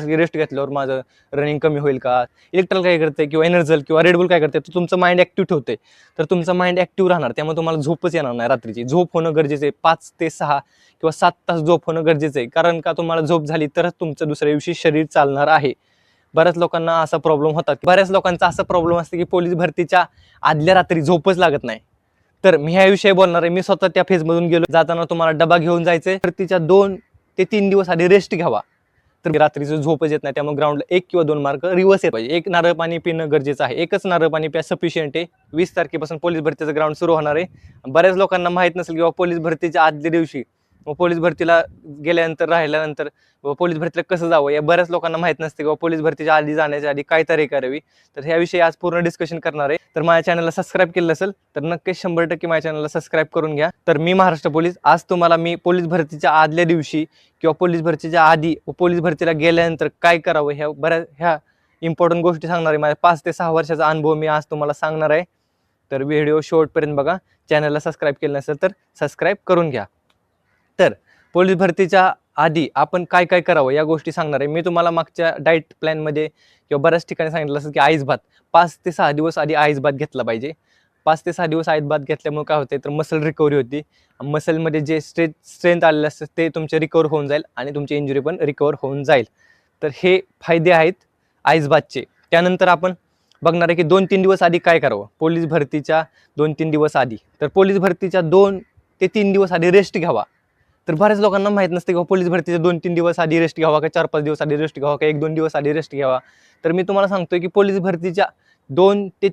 Rest घेतल्यावर माझं running कमी होईल का, इलेक्ट्रॉल काय करते किंवा एनर्जल किंवा रेडबुल काय करते, तर तुमचं माइंड ॲक्टिव्ह ठेवते. तर तुमचं माइंड ॲक्टिव्ह राहणार, त्यामुळे तुम्हाला झोपच येणार नाही. रात्रीची झोप होणं गरजेचं आहे. 5 ते 6 किंवा 7 तास झोप होणं गरजेचं आहे. कारण का तुम्हाला झोप झाली तरच तुमचं दुसऱ्या दिवशी शरीर चालणार आहे. बऱ्याच लोकांना असा प्रॉब्लेम होतात. बऱ्याच लोकांचा असा प्रॉब्लेम असतो की पोलीस भरतीच्या आदल्या रात्री झोपच लागत नाही. तर मी ह्याविषयी बोलणार आहे. मी स्वतः त्या फेजमधून गेलो. जाताना तुम्हाला डबा घेऊन जायचंय. भरतीच्या 2 ते 3 दिवस आधी रेस्ट घ्यावा. तर रात्रीचं झोपच येत नाही, त्यामुळे ग्राउंडला 1 किंवा 2 मार्क रिव्हर्स येत पाहिजे. 1 नारळ पाणी पिणं गरजेचं आहे. एकच नारळ पाणी प्या, सफिशियंट आहे. 20 तारखेपासून पोलीस भरतीचं ग्राउंड सुरू होणार आहे. बऱ्याच लोकांना माहित नसेल किंवा पोलीस भरतीच्या आदल्या दिवशी पोलीस भरतीला गेल्यानंतर राहिल्यानंतर पोलीस भरतीला कसं जावं या बऱ्याच लोकांना माहित नसते किंवा पोलीस भरतीच्या आधी जाण्याच्या आधी काय तयारी करावी. तर ह्याविषयी आज पूर्ण डिस्कशन करणार आहे. तर माझ्या चॅनलला सबस्क्राईब केलं असेल तर नक्कीच 100% माझ्या चॅनलला सबस्क्राईब करून घ्या. तर मी महाराष्ट्र पोलीस, आज तुम्हाला मी पोलीस भरतीच्या आदल्या दिवशी किंवा पोलीस भरतीच्या आधी व पोलीस भरतीला गेल्यानंतर काय करावं ह्या इम्पॉर्टंट गोष्टी सांगणार आहे. माझ्या 5 ते 6 वर्षाचा अनुभव मी आज तुम्हाला सांगणार आहे. तर व्हिडिओ शेवटपर्यंत बघा. चॅनलला सबस्क्राईब केलं नसेल तर सबस्क्राईब करून घ्या. तर पोलीस भरतीच्या आधी आपण काय काय करावं या गोष्टी सांगणार आहे. मी तुम्हाला मागच्या डाएट प्लॅनमध्ये किंवा बऱ्याच ठिकाणी सांगितलं असं की आईस भात 5 ते 6 दिवस आधी आईस भात घेतला पाहिजे. 5 ते 6 दिवस आईस भात घेतल्यामुळे काय होते तर मसल रिकव्हरी होती. मसलमध्ये जे स्ट्रेंथ आलेलं असतं ते तुमचे रिकवर होऊन जाईल आणि तुमची इंजुरी पण रिकवर होऊन जाईल. तर हे फायदे आहेत आईस भातचे. त्यानंतर आपण बघणार आहे की 2-3 दिवस आधी काय करावं पोलीस भरतीच्या 2-3 दिवस आधी. तर पोलीस भरतीच्या 2 ते 3 दिवस आधी रेस्ट घ्यावा. तर बऱ्याच लोकांना माहित नसते की पोलीस भरतीच्या 2-3 दिवस आधी रेस्ट घ्यावा का 4-5 दिवस आधी रेस्ट घ्यावा का 1-2 दिवस आधी रेस्ट घ्यावा. तर मी तुम्हाला सांगतोय की पोलीस भरतीच्या 2 ते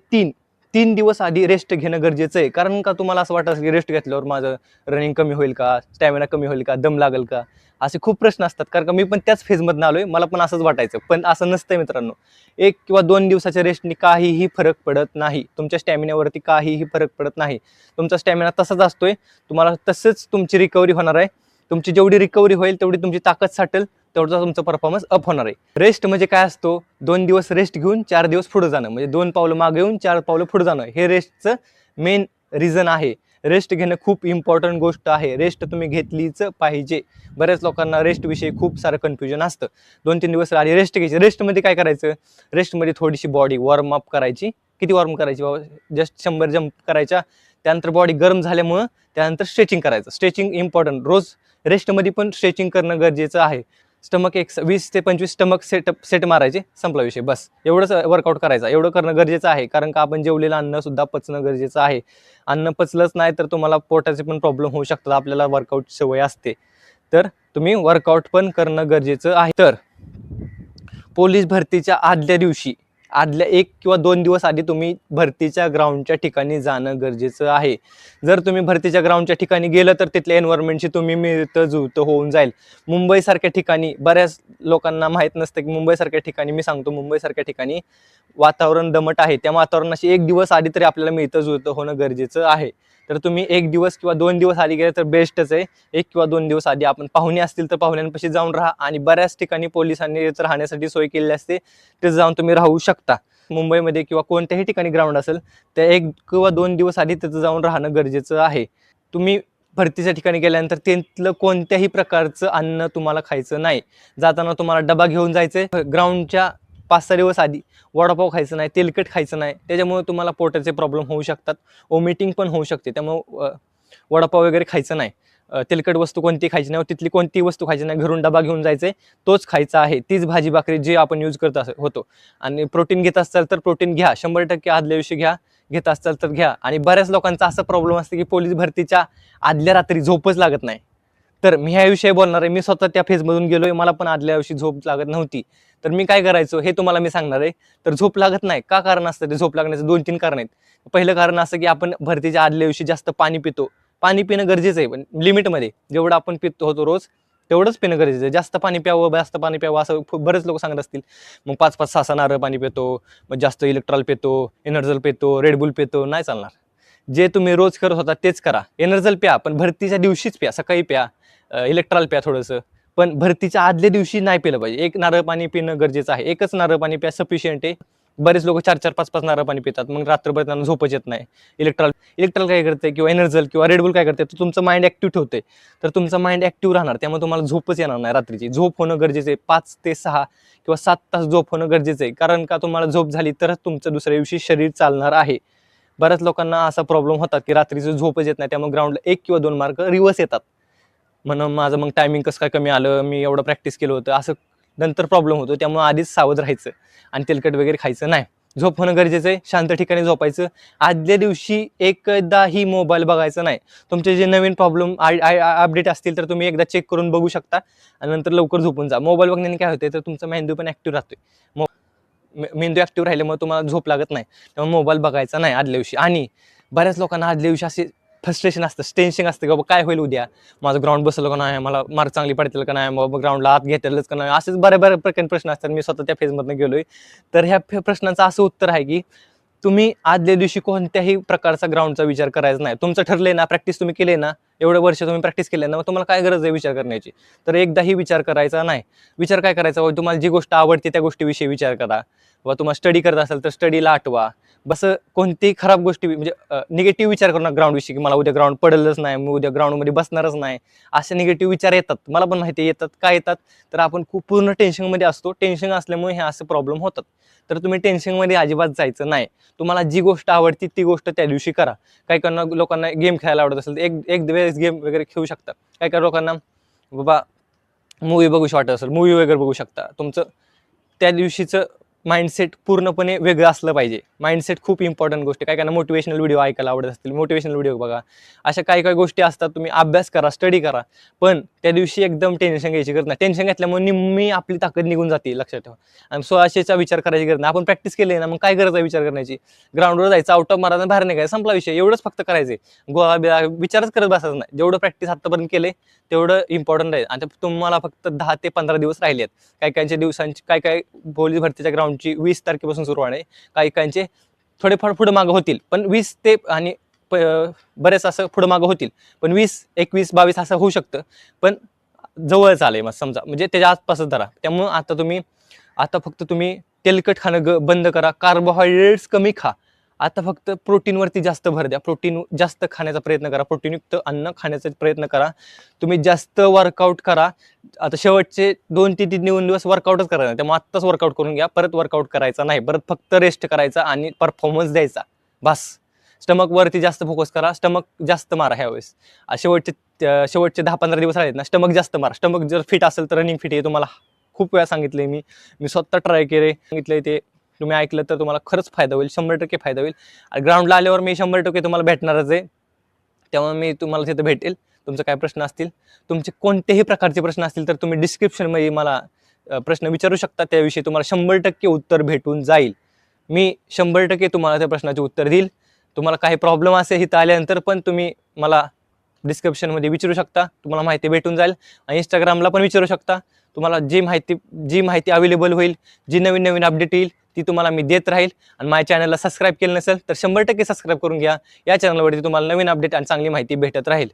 3 दिवस आधी रेस्ट घेणं गरजेचं आहे. कारण का तुम्हाला असं वाटतं की रेस्ट घेतल्यावर माझं रनिंग कमी होईल का, स्टॅमिना कमी होईल का, दम लागेल का, असे खूप प्रश्न असतात. कारण का मी पण त्याच फेजमधनं आलोय, मला पण असंच वाटायचं. पण असं नसतंय मित्रांनो. 1 किंवा 2 दिवसाच्या रेस्टनी काहीही फरक पडत नाही. तुमच्या स्टॅमिनावरती काहीही फरक पडत नाही. तुमचा स्टॅमिना तसाच असतोय. तुम्हाला तसंच तुमची रिकव्हरी होणार आहे. तुमची जेवढी रिकव्हरी होईल तेवढी तुमची ताकद साठेल, तेवढा तुमचा परफॉर्मन्स अप होणार आहे. रेस्ट म्हणजे काय असतो, 2 दिवस रेस्ट घेऊन 4 दिवस पुढे जाणं, म्हणजे 2 पावलं मागे येऊन 4 पावलं पुढे जाणं, हे रेस्टचं मेन रिझन आहे. रेस्ट घेणं खूप इम्पॉर्टंट गोष्ट आहे. रेस्ट तुम्ही घेतलीच पाहिजे. बऱ्याच लोकांना रेस्टविषयी खूप सारं कन्फ्युजन असतं. 2-3 दिवस आधी रेस्ट घ्यायची. रेस्टमध्ये काय करायचं, रेस्टमध्ये थोडीशी बॉडी वॉर्म अप करायची. किती वॉर्म करायची बाबा, जस्ट 100 जंप करायच्या. त्यानंतर बॉडी गरम झाल्यामुळं त्यानंतर स्ट्रेचिंग करायचं. Stretching important. रोज रेस्टमध्ये पण स्ट्रेचिंग करणं गरजेचं आहे. स्टमक 20 ते 25 स्टमक सेट मारायचे, संपला विषय. बस एवढंच वर्कआउट करायचं. एवढं करणं गरजेचं आहे. कारण का आपण जेवलेलं अन्न सुद्धा पचणं गरजेचं आहे. अन्न पचलंच नाही तर तुम्हाला पोटाचे पण प्रॉब्लेम होऊ शकतात. आपल्याला वर्कआउटची सवय असते, तर तुम्ही वर्कआउट पण करणं गरजेचं आहे. तर पोलीस भरतीच्या आदल्या दिवशी, आदल्या 1 किंवा 2 दिवस आधी तुम्ही भरतीच्या ग्राउंडच्या ठिकाणी जाणं गरजेचं आहे. जर तुम्ही भरतीच्या ग्राउंडच्या ठिकाणी गेलं तर तिथल्या एन्व्हायरमेंटशी तुम्ही मिळतं जुळतं होऊन जाईल. मुंबईसारख्या ठिकाणी बऱ्याच लोकांना माहीत नसतं की मुंबईसारख्या ठिकाणी, मी सांगतो मुंबईसारख्या ठिकाणी वातावरण दमट आहे. त्या वातावरणाशी 1 दिवस आधी तरी आपल्याला मिळतं जुळतं होणं गरजेचं आहे. तर तुम्ही 1 दिवस किंवा 2 दिवस आधी गेले तर बेस्टच आहे. 1 किंवा 2 दिवस आधी आपण पाहुणे असतील तर पाहुण्यांपाशी जाऊन राहा. आणि बऱ्याच ठिकाणी पोलिसांनी राहण्यासाठी सोय केलेली असते, तिथे जाऊन तुम्ही राहू शकता. मुंबईमध्ये किंवा कोणत्याही ठिकाणी ग्राउंड असेल त्या 1 किंवा 2 दिवस आधी तिथं जाऊन राहणं गरजेचं आहे. तुम्ही भरतीच्या ठिकाणी गेल्यानंतर तिथलं कोणत्याही प्रकारचं अन्न तुम्हाला खायचं नाही. जाताना तुम्हाला डबा घेऊन जायचंय. ग्राउंडच्या 5-6 दिवस आधी वडापाव खायचं नाही, तेलकट खायचं नाही. त्याच्यामुळे तुम्हाला पोटाचे प्रॉब्लेम होऊ शकतात, वॉमिटिंग पण होऊ शकते. त्यामुळे वडापाव वगैरे खायचं नाही. तेलकट वस्तू कोणती खायची नाही, तिथली कोणतीही वस्तू खायची नाही. घरून डबा घेऊन जायचे, तोच खायचा आहे. तीच भाजी भाकरी जे आपण यूज करत होतो. आणि प्रोटीन घेत असाल तर प्रोटीन घ्या, 100% आदल्या दिवशी घ्या. घेत असाल तर घ्या. आणि बऱ्याच लोकांचा असा प्रॉब्लेम असतो की पोलीस भरतीच्या आदल्या रात्री झोपच लागत नाही. तर मी ह्याविषयी बोलणार आहे. मी स्वतः त्या फेजमधून गेलोय. मला पण आदल्या दिवशी झोप लागत नव्हती. तर मी काय करायचो हे तुम्हाला मी सांगणार आहे. तर झोप लागत नाही का कारण असतं ते झोप लागण्याचं 2-3 कारण आहेत. पहिलं कारण असं की आपण भरतीच्या आदल्या दिवशी जास्त पाणी पितो. पाणी पिणं गरजेचं आहे, पण लिमिटमध्ये. जेवढं आपण पित होतो रोज तेवढंच पिणं गरजेचं आहे. जास्त पाणी प्यावं असं बरेच लोक सांगत असतील. मग 5-5, 6-6 नारळ पाणी पितो, मग जास्त इलेक्ट्रॉल पितो, एनर्जल पितो, रेडबुल पितो, नाही चालणार. जे तुम्ही रोज करत होता तेच करा. एनर्जल प्या, पण भरतीच्या दिवशीच प्या. सकाळी प्या, इलेक्ट्रॉल प्या थोडंसं, पण भरतीच्या आदल्या दिवशी नाही पिलं पाहिजे. 1 नारळ पाणी पिणं गरजेचं आहे. एकच नारळ पाणी प्या, सफिशियंट आहे. बरेच लोक 4-4, 5-5 नारळ पाणी पितात, मग रात्रभर त्यांना झोपच येत नाही. इलेक्ट्रॉल काय करते किंवा एनर्जल किंवा रेडबुल काय करते, तर तुमचं माइंड ऍक्टिव्ह ठेवते. तर तुमचं माइंड ऍक्टिव्ह राहणार, त्यामुळे तुम्हाला झोपच येणार नाही रात्रीची. झोप होणं गरजेचं आहे. 5 ते 6 किंवा 7 तास झोप होणं गरजेचं आहे. कारण का तुम्हाला झोप झाली तरच तुमचं दुसऱ्या दिवशी शरीर चालणार आहे. बऱ्याच लोकांना असा प्रॉब्लेम होतात की रात्रीचं झोपच येत नाही, त्यामुळे ग्राउंडला 1 किंवा 2 मार्क रिव्हर्स येतात. म्हणून माझं मग टायमिंग कसं काय कमी आलं, मी एवढं प्रॅक्टिस केलं होतं, असं नंतर प्रॉब्लेम होतो. त्यामुळे आधीच सावध राहायचं आणि तेलकट वगैरे खायचं नाही. झोप होणं गरजेचं आहे. शांत ठिकाणी झोपायचं. आदल्या दिवशी एकदाही मोबाईल बघायचा नाही. तुमचे जे नवीन प्रॉब्लेम अपडेट असतील तर तुम्ही एकदा चेक करून बघू शकता आणि नंतर लवकर झोपून जा. मोबाईल बघण्याने काय होते, तर तुमचा मेंदू पण ऍक्टिव्ह राहतोय. मेंदू ऍक्टिव्ह राहिल्यामुळे तुम्हाला झोप लागत नाही. त्यामुळे मोबाईल बघायचा नाही आदल्या दिवशी. आणि बऱ्याच लोकांना आदल्या दिवशी असे फ्रस्ट्रेशन असतं, टेन्शन असतं की बाबा काय होईल उद्या, माझं ग्राउंड बसलं का नाही, मला मार्क चांगली पडतील का नाही, बाबा ग्राउंडला आत घेतलंच का नाही, असेच बऱ्या प्रकारचे प्रश्न असतात. मी स्वतः त्या फेजमधनं गेलोय. तर ह्या प्रश्नांचं असं उत्तर आहे की तुम्ही आदल्या दिवशी कोणत्याही प्रकारचा ग्राउंडचा विचार करायचा नाही. तुमचं ठरलंय ना, प्रॅक्टिस तुम्ही केली ना, एवढं वर्ष तुम्ही प्रॅक्टिस केली ना, मग तुम्हाला काय गरज आहे विचार करण्याची. तर एकदाही विचार करायचा नाही. विचार काय करायचा, तुम्हाला जी गोष्ट आवडते त्या गोष्टीविषयी विचार करा. व तुम्हाला स्टडी करत असेल तर स्टडीला आठवा. बस कोणतीही खराब गोष्टी म्हणजे निगेटिव्ह विचार करू नका ग्राउंडविषयी, की मला उद्या ग्राउंड पडलंच नाही, मी उद्या ग्राउंडमध्ये बसणारच नाही. असे निगेटिव्ह विचार येतात. मला पण माहिती येतात. काय येतात, तर आपण खूप पूर्ण टेन्शनमध्ये असतो. टेन्शन असल्यामुळे हे असे प्रॉब्लेम होतात. तर तुम्ही टेन्शनमध्ये अजिबात जायचं नाही. तुम्हाला जी गोष्ट आवडती ती गोष्ट त्या दिवशी करा. काही लोकांना गेम खेळायला आवडत असेल तर एक वेळेस गेम वगैरे खेळू शकता. काही लोकांना बाबा मूवी बघूशी वाटत असेल, मूवी वगैरे बघू शकता. तुमचं त्या दिवशीचं माइंडसेट पूर्णपणे वेगळं असलं पाहिजे. माइंडसेट खूप इम्पॉर्टंट गोष्ट आहे. काही मोटिवेशनल व्हिडिओ ऐकायला आवडत असतील, मोटिवेशनल व्हिडिओ बघा. अशा काही गोष्टी असतात. तुम्ही अभ्यास करा, स्टडी करा, पण त्या दिवशी एकदम टेन्शन घ्यायची गरज नाही. टेन्शन घेतल्यामुळे निम्मी आपली ताकद निघून जाते, लक्षात ठेवा. आणि 1600चा विचार करायची गरज नाही. आपण प्रॅक्टिस केली ना, मग काय गरज आहे विचार करण्याची. ग्राउंडवर जायचं, आउट ऑफ मारायचं, बाहेर निघायचं, संपला विषय. एवढंच फक्त करायचे. गोळा बिळा विचारच करत बसायचं नाही. जेवढं प्रॅक्टिस आतापर्यंत केले तेवढं इम्पॉर्टंट आहे. आणि तुम्हाला फक्त 10 ते 15 दिवस राहिले आहेत. काही दिवसांची काय पोलीस भरतीच्या ग्राउंडची 20 तारखेपासून सुरू आहे. काही थोडेफार पुढे मागं होतील, पण 20 ते आणि बरेच असं पुढे मागं होतील, पण 20, 21, 22 असं होऊ शकतं. पण जवळच आलंय मग समजा, म्हणजे त्याच्या आसपासच धरा. त्यामुळं आता फक्त तुम्ही तेलकट खाणं बंद करा. कार्बोहायड्रेट्स कमी खा. आता फक्त प्रोटीनवरती जास्त भर द्या. प्रोटीन जास्त खाण्याचा प्रयत्न करा. प्रोटीनयुक्त अन्न खाण्याचा प्रयत्न करा. तुम्ही जास्त वर्कआउट करा. आता शेवटचे 2 ते 3 दिवस वर्कआउटच करायचं नाही. त्यामुळे आत्ताच वर्कआउट करून घ्या. परत वर्कआउट करायचा नाही. परत फक्त रेस्ट करायचा आणि परफॉर्मन्स द्यायचा. बस. स्टमकवरती जास्त फोकस करा. स्टमक जास्त मारा ह्यावेळेस. शेवटचे 10-15 दिवस राहिले ना, स्टमक जास्त मारा. स्टमक जर फिट असेल तर रनिंग फिट आहे. तुम्हाला खूप वेळा सांगितलंय मी स्वतः ट्राय केले, सांगितलंय ते तुम्ही ऐकलं तर तुम्हाला खरंच फायदा होईल. 100% फायदा होईल. ग्राउंडला आल्यावर मी 100% तुम्हाला भेटणारच आहे. त्यामुळे मी तुम्हाला तिथं भेटेल. तुमचे काय प्रश्न असतील, तुमचे कोणत्याही प्रकारचे प्रश्न असतील तर तुम्ही डिस्क्रिप्शनमध्ये मला प्रश्न विचारू शकता. त्याविषयी तुम्हाला 100% उत्तर भेटून जाईल. मी 100% तुम्हाला त्या प्रश्नाचे उत्तर देईल. तुम्हाला काही प्रॉब्लेम असेल इथं आल्यानंतर पण तुम्ही मला डिस्क्रिप्शनमध्ये विचारू शकता. तुम्हाला माहिती भेटून जाईल. आणि इंस्टाग्रामला पण विचारू शकता. तुम्हाला जी माहिती अवेलेबल होईल, जी नवीन अपडेट येईल ती तुम्हाला मी देत राहील. आणि माझ्या चॅनलला सबस्क्राईब केलं नसेल तर 100% सबस्क्राईब करून घ्या. या चॅनलवरती तुम्हाला नवीन अपडेट आणि चांगली माहिती भेटत राहील.